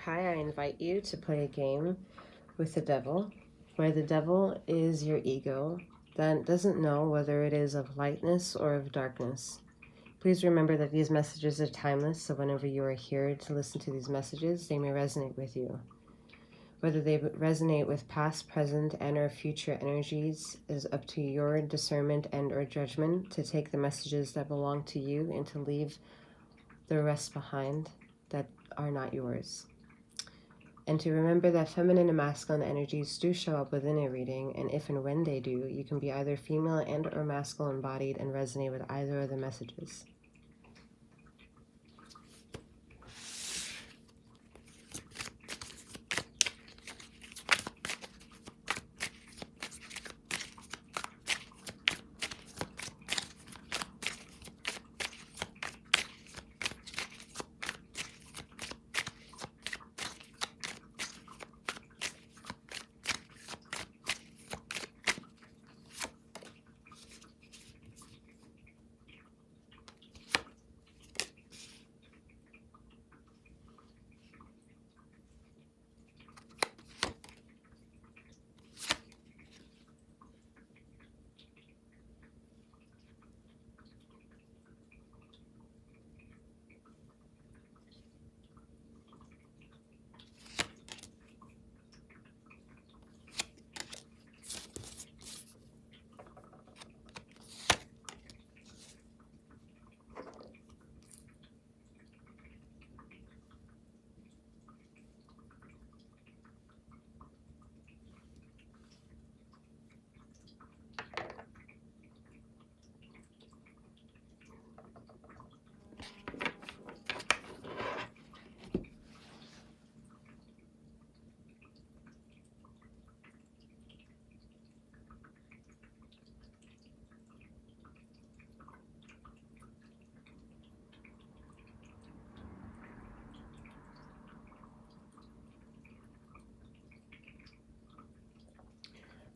Hi, I invite you to play a game with the devil, where the devil is your ego that doesn't know whether it is of lightness or of darkness. Please remember that these messages are timeless, so whenever you are here to listen to these messages, they may resonate with you. Whether they resonate with past, present, and or future energies is up to your discernment and or judgment to take the messages that belong to you and to leave the rest behind that are not yours. And to remember that feminine and masculine energies do show up within a reading, and if and when they do, you can be either female and or masculine embodied and resonate with either of the messages.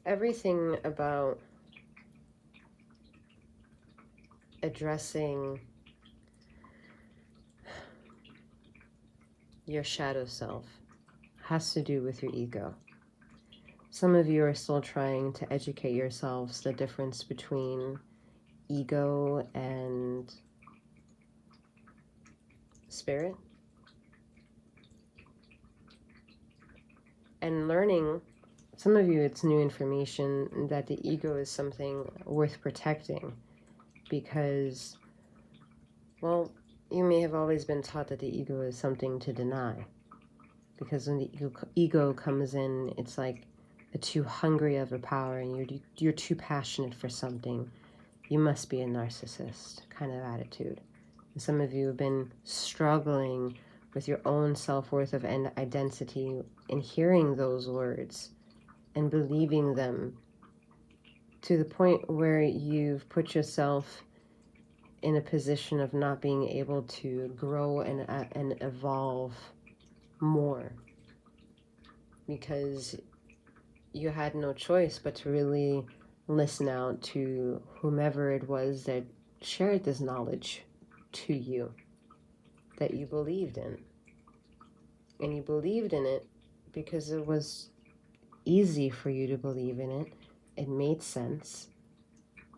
Everything about addressing your shadow self has to do with your ego. Some of you are still trying to educate yourselves the difference between ego and spirit. And learning, some of you, it's new information that the ego is something worth protecting because, well, you may have always been taught that the ego is something to deny. Because when the ego comes in, it's like a too hungry of a power and you're too passionate for something. You must be a narcissist kind of attitude. And some of you have been struggling with your own self-worth of and identity and hearing those words and believing them to the point where you've put yourself in a position of not being able to grow and evolve more because you had no choice but to really listen out to whomever it was that shared this knowledge to you that you believed in. And you believed in it because it was easy for you to believe in it. It made sense.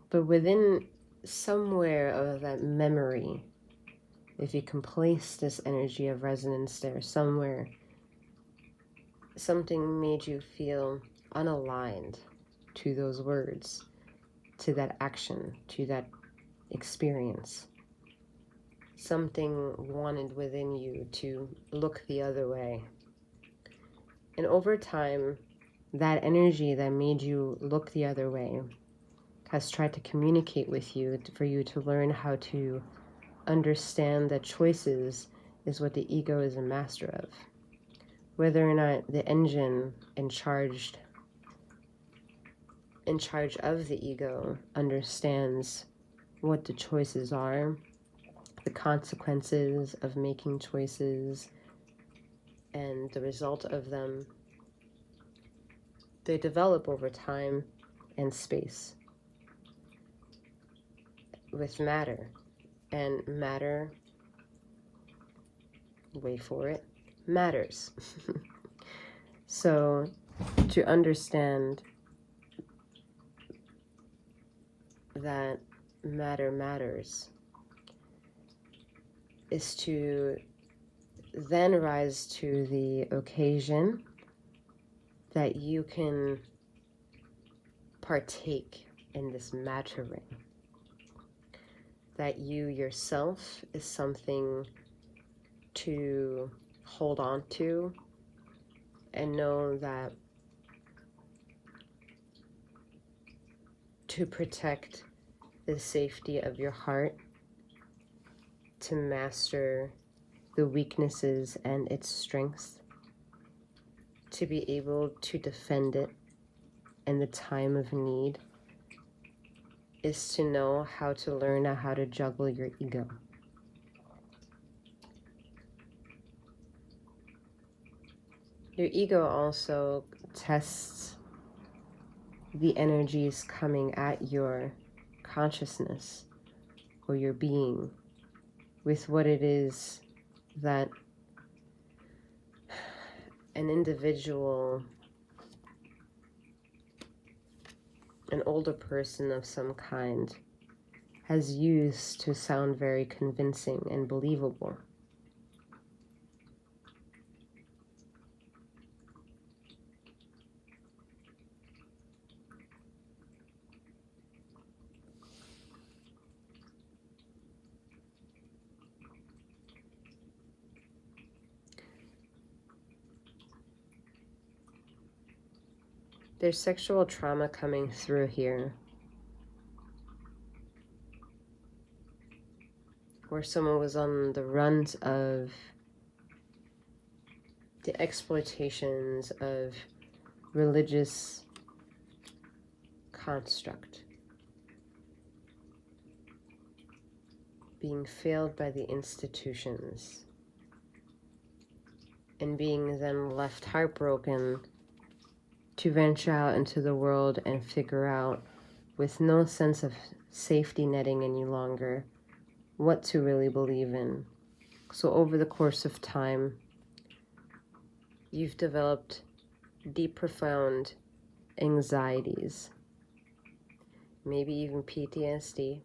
But within somewhere of that memory, if you can place this energy of resonance there somewhere, something made you feel unaligned to those words, to that action, to that experience. Something wanted within you to look the other way. And over time, that energy that made you look the other way has tried to communicate with you for you to learn how to understand that choices is what the ego is a master of. Whether or not the engine in charge of the ego understands what the choices are, the consequences of making choices, and the result of them, they develop over time and space with matter. And matter, wait for it, matters. So to understand that matter matters is to then rise to the occasion that you can partake in this mattering, that you yourself is something to hold on to, and know that to protect the safety of your heart, to master the weaknesses and its strengths, to be able to defend it in the time of need, is to know how to learn how to juggle your ego. Your ego also tests the energies coming at your consciousness or your being with what it is that an individual, an older person of some kind, has used to sound very convincing and believable. There's sexual trauma coming through here, where someone was on the runs of the exploitations of religious construct, being failed by the institutions, and being then left heartbroken to venture out into the world and figure out, with no sense of safety netting any longer, what to really believe in. So over the course of time, you've developed deep, profound anxieties, maybe even PTSD.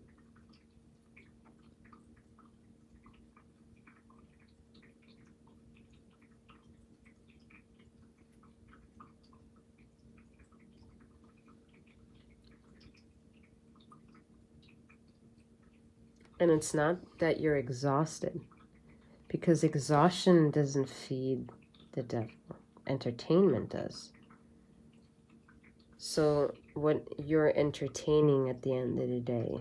And it's not that you're exhausted, because exhaustion doesn't feed the devil. Entertainment does. So what you're entertaining at the end of the day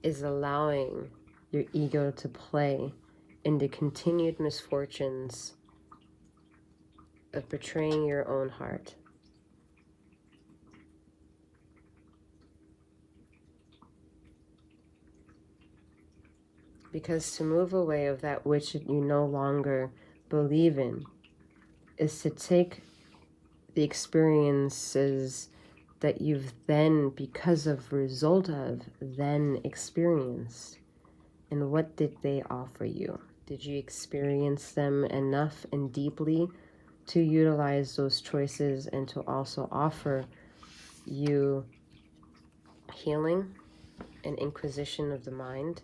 is allowing your ego to play in the continued misfortunes of betraying your own heart. Because to move away of that which you no longer believe in is to take the experiences that you've then, because of result of, then experienced. And what did they offer you? Did you experience them enough and deeply to utilize those choices and to also offer you healing and inquisition of the mind?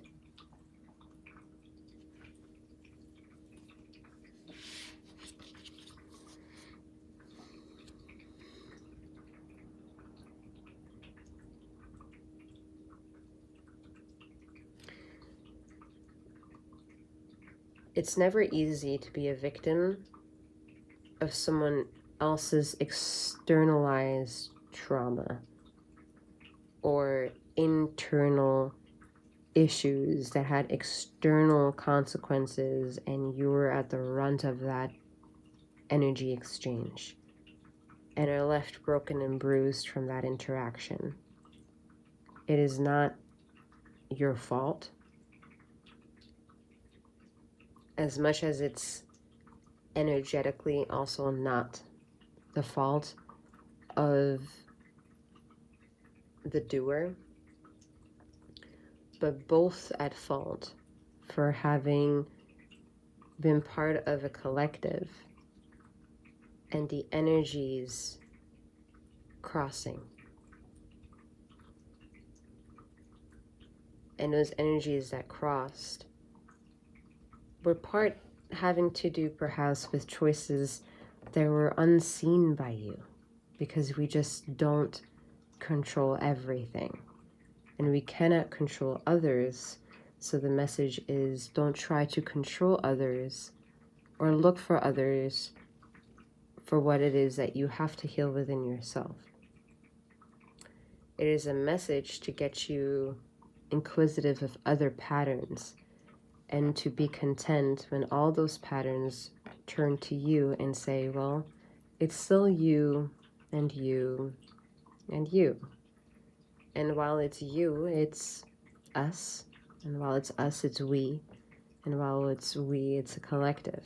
It's never easy to be a victim of someone else's externalized trauma or internal issues that had external consequences, and you were at the runt of that energy exchange and are left broken and bruised from that interaction. It is not your fault, as much as it's energetically also not the fault of the doer, but both at fault for having been part of a collective and the energies crossing. And those energies that crossed were part having to do perhaps with choices that were unseen by you, because we just don't control everything. And we cannot control others. So the message is, don't try to control others or look for others for what it is that you have to heal within yourself. It is a message to get you inquisitive of other patterns and to be content when all those patterns turn to you and say, well, it's still you and you and you. And while it's you, it's us. And while it's us, it's we. And while it's we, it's a collective.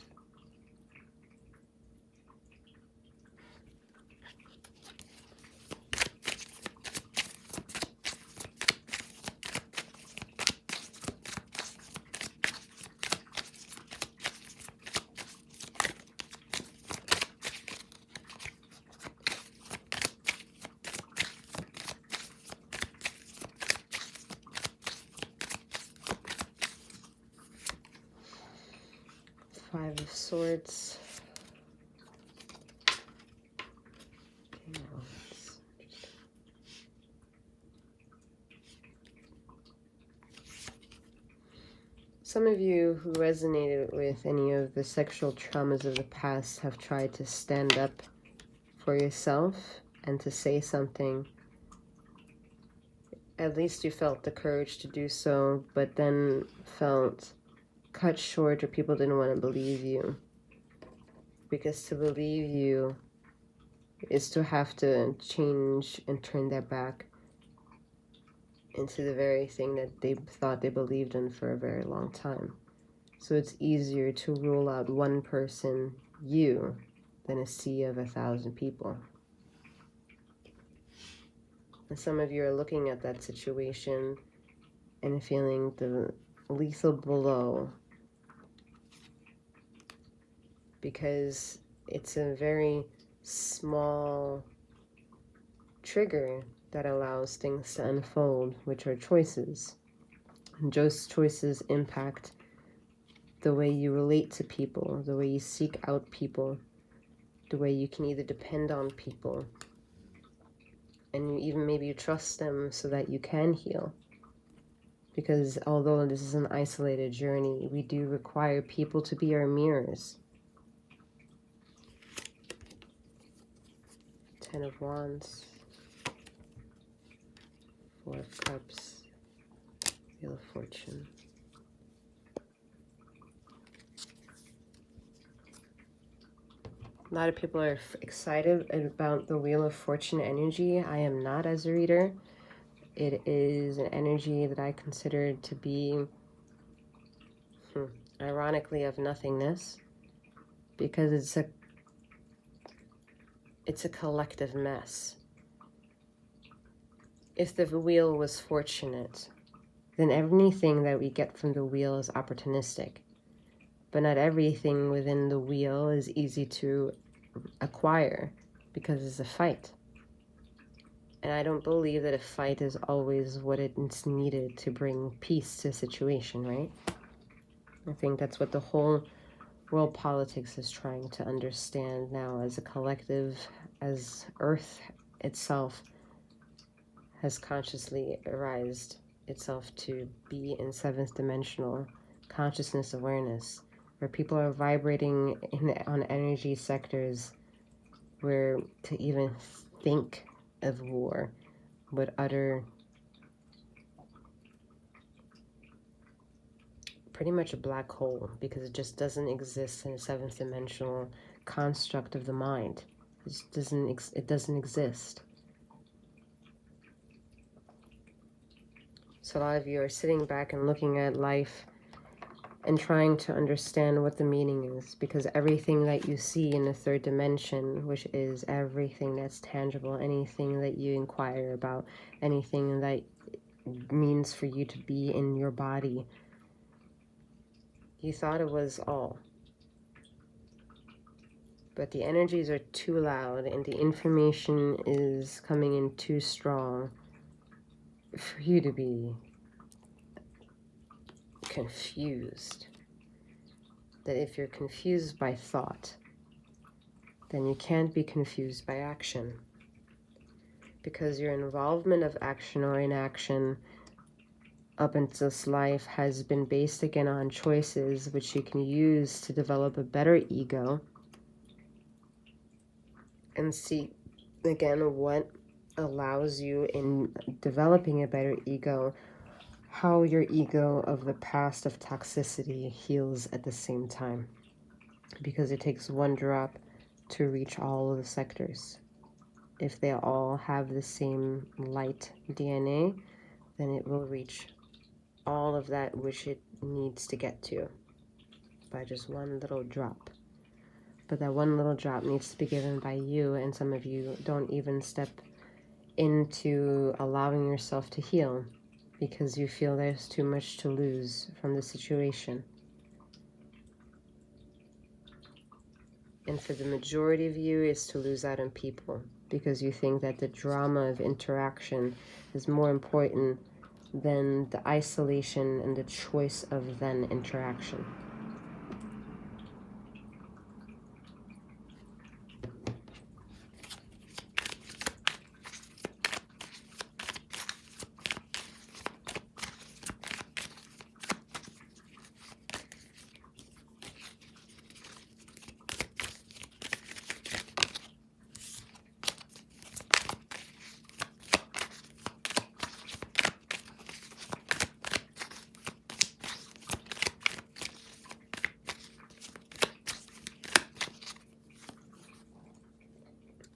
Five of Swords. Some of you who resonated with any of the sexual traumas of the past have tried to stand up for yourself and to say something. At least you felt the courage to do so, but then felt cut short, or people didn't want to believe you. Because to believe you is to have to change and turn their back into the very thing that they thought they believed in for a very long time. So it's easier to rule out one person, you, than a sea of 1,000 people. And some of you are looking at that situation and feeling the lethal blow, because it's a very small trigger that allows things to unfold, which are choices. And those choices impact the way you relate to people, the way you seek out people, the way you can either depend on people, and even maybe you trust them so that you can heal. Because although this is an isolated journey, we do require people to be our mirrors. 10 of Wands, 4 of Cups, Wheel of Fortune. A lot of people are excited about the Wheel of Fortune energy. I am not, as a reader. It is an energy that I consider to be, ironically, of nothingness, because it's a collective mess. If the wheel was fortunate, then everything that we get from the wheel is opportunistic. But not everything within the wheel is easy to acquire, because it's a fight. And I don't believe that a fight is always what it's needed to bring peace to a situation, right? I think that's what the whole world politics is trying to understand now as a collective, as Earth itself has consciously arised itself to be in 7th dimensional consciousness awareness, where people are vibrating on energy sectors where to even think of war would utter pretty much a black hole, because it just doesn't exist in a 7th dimensional construct of the mind. It doesn't exist. So a lot of you are sitting back and looking at life and trying to understand what the meaning is, because everything that you see in the 3rd dimension, which is everything that's tangible, anything that you inquire about, anything that means for you to be in your body, you thought it was all. but the energies are too loud and the information is coming in too strong for you to be confused. That if you're confused by thought, then you can't be confused by action, because your involvement of action or inaction up into this life has been based again on choices which you can use to develop a better ego and see again what allows you in developing a better ego, how your ego of the past of toxicity heals at the same time, because it takes one drop to reach all of the sectors. If they all have the same light DNA, then it will reach all of that which it needs to get to by just one little drop. But that one little drop needs to be given by you, and some of you don't even step into allowing yourself to heal because you feel there's too much to lose from the situation. And for the majority of you, it's to lose out on people because you think that the drama of interaction is more important than the isolation and the choice of then interaction.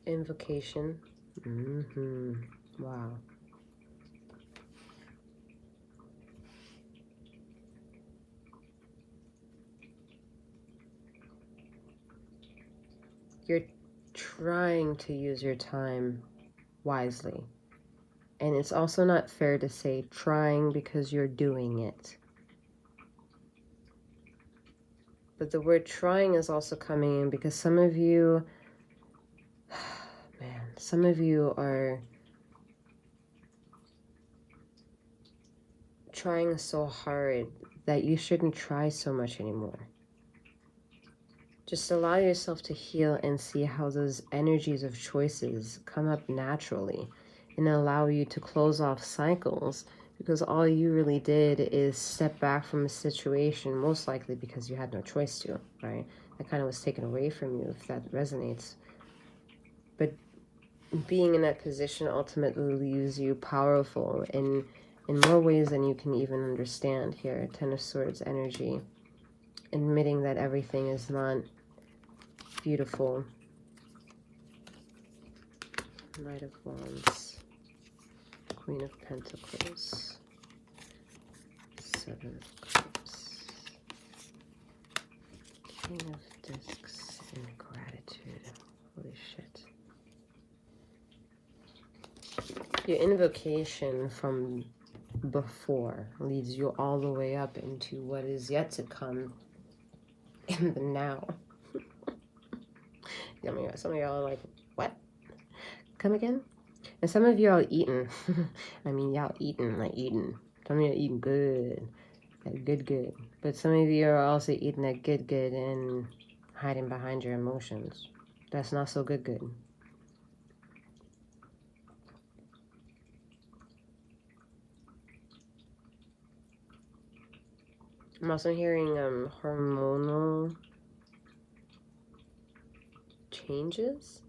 Invocation. Wow. You're trying to use your time wisely. And it's also not fair to say trying because you're doing it. But the word trying is also coming in because some of you, some of you are trying so hard that you shouldn't try so much anymore. Just allow yourself to heal and see how those energies of choices come up naturally and allow you to close off cycles, because all you really did is step back from a situation, most likely because you had no choice to, right? That kind of was taken away from you, if that resonates. But being in that position ultimately leaves you powerful in more ways than you can even understand here. Ten of Swords energy, admitting that everything is not beautiful. Knight of Wands, Queen of Pentacles, Seven of Cups, King of Discs, and Gratitude. Holy shit. Your invocation from before leads you all the way up into what is yet to come in the now. I mean, some of y'all are like, what? Come again? And some of y'all eating. I mean, y'all eating, like eating. Some of y'all eating good. Like good. But some of you are also eating that good and hiding behind your emotions. That's not so good. I'm also hearing hormonal changes.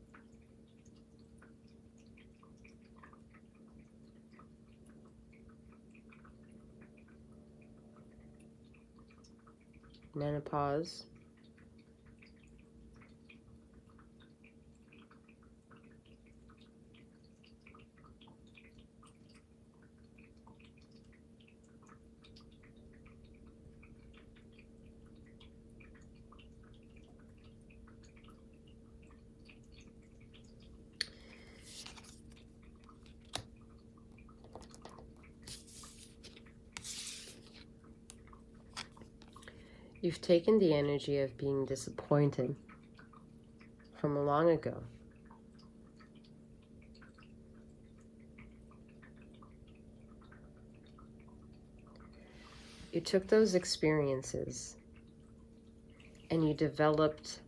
Menopause. You've taken the energy of being disappointed from long ago. You took those experiences and you developed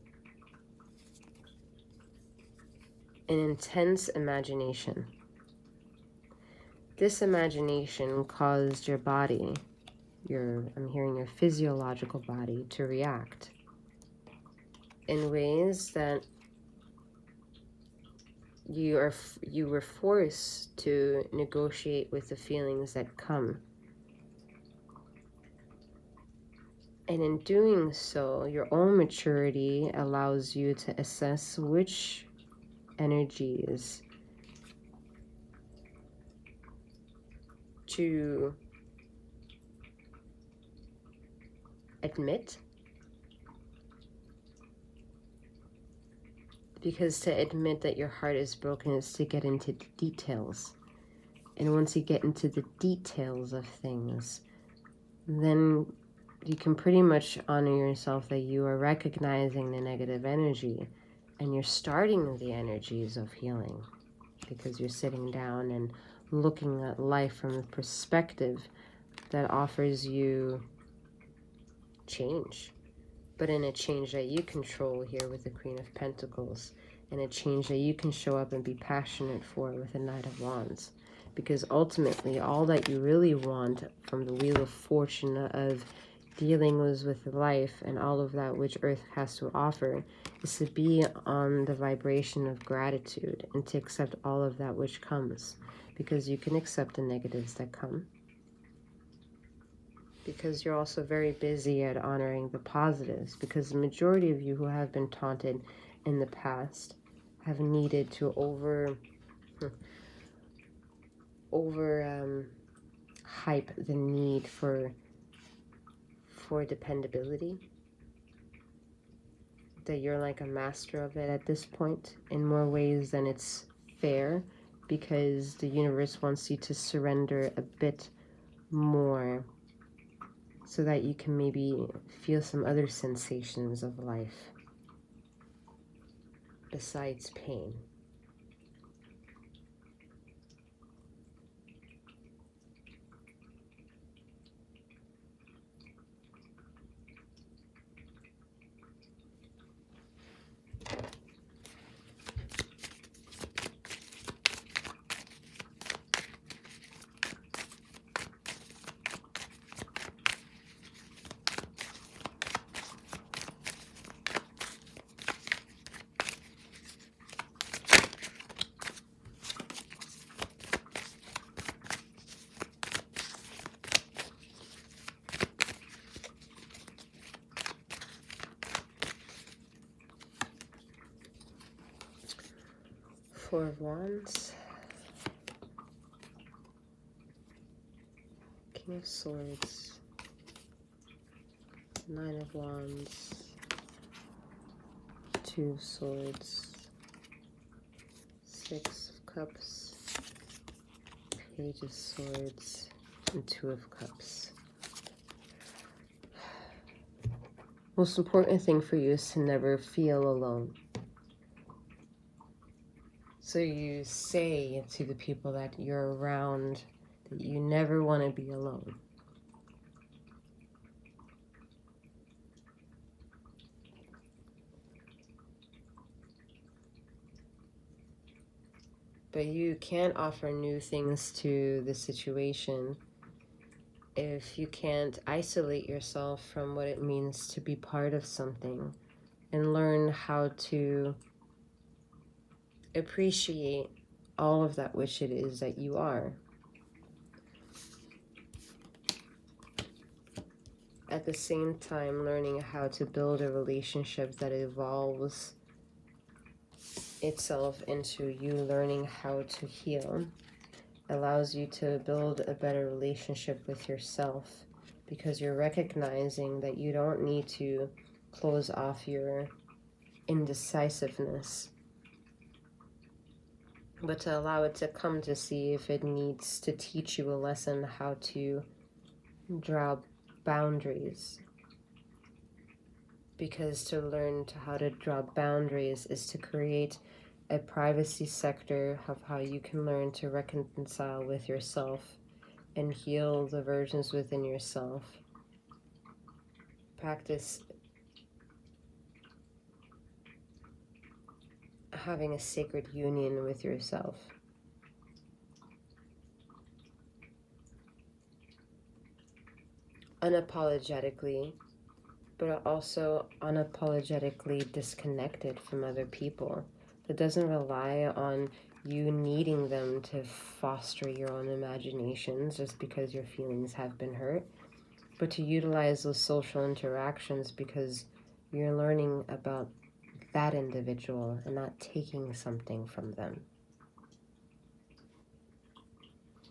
an intense imagination. This imagination caused your body, I'm hearing your physiological body, to react in ways that you were forced to negotiate with the feelings that come. And in doing so, your own maturity allows you to assess which energies to admit. Because to admit that your heart is broken is to get into the details. And once you get into the details of things, then you can pretty much honor yourself that you are recognizing the negative energy and you're starting the energies of healing, because you're sitting down and looking at life from a perspective that offers you change, but in a change that you control here with the Queen of Pentacles, and a change that you can show up and be passionate for with the Knight of Wands. Because ultimately, all that you really want from the Wheel of Fortune of dealing with life and all of that which Earth has to offer is to be on the vibration of gratitude and to accept all of that which comes. Because you can accept the negatives that come. Because you're also very busy at honoring the positives. Because the majority of you who have been taunted in the past have needed to hype the need for dependability, that you're like a master of it at this point in more ways than it's fair, because the universe wants you to surrender a bit more so that you can maybe feel some other sensations of life besides pain. Four of Wands, King of Swords, Nine of Wands, Two of Swords, Six of Cups, Page of Swords, and Two of Cups. Most important thing for you is to never feel alone. So you say to the people that you're around that you never want to be alone. But you can't offer new things to the situation if you can't isolate yourself from what it means to be part of something and learn how to appreciate all of that which it is that you are. At the same time, learning how to build a relationship that evolves itself into you learning how to heal allows you to build a better relationship with yourself, because you're recognizing that you don't need to close off your indecisiveness, but to allow it to come to see if it needs to teach you a lesson how to draw boundaries. because to learn how to draw boundaries is to create a privacy sector of how you can learn to reconcile with yourself and heal the versions within yourself. Practice having a sacred union with yourself. Unapologetically, but also unapologetically disconnected from other people. That doesn't rely on you needing them to foster your own imaginations just because your feelings have been hurt, but to utilize those social interactions because you're learning about that individual and not taking something from them.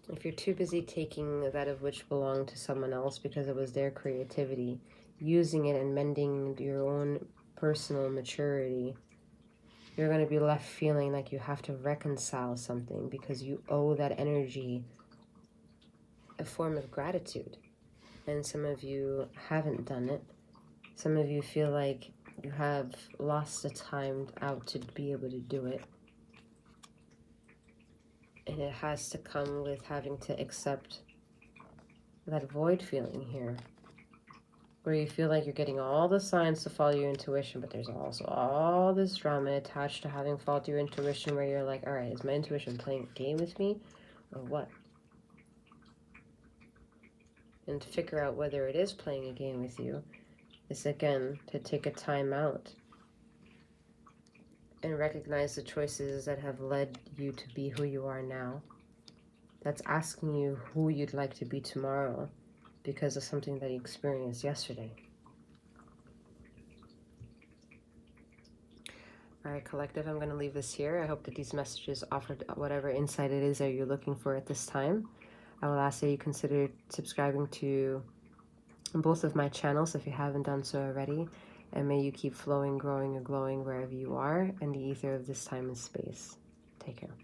If you're too busy taking that of which belonged to someone else because it was their creativity, using it and mending your own personal maturity, you're going to be left feeling like you have to reconcile something because you owe that energy a form of gratitude. And some of you haven't done it. Some of you feel like you have lost the time out to be able to do it. And it has to come with having to accept that void feeling here, where you feel like you're getting all the signs to follow your intuition, but there's also all this drama attached to having followed your intuition, where you're like, all right, is my intuition playing a game with me or what? And to figure out whether it is playing a game with you is, again, to take a time out and recognize the choices that have led you to be who you are now. That's asking you who you'd like to be tomorrow because of something that you experienced yesterday. All right, collective, I'm going to leave this here. I hope that these messages offered whatever insight it is that you're looking for at this time. I will ask that you consider subscribing to both of my channels if you haven't done so already. And may you keep flowing, growing, and glowing wherever you are in the ether of this time and space. Take care.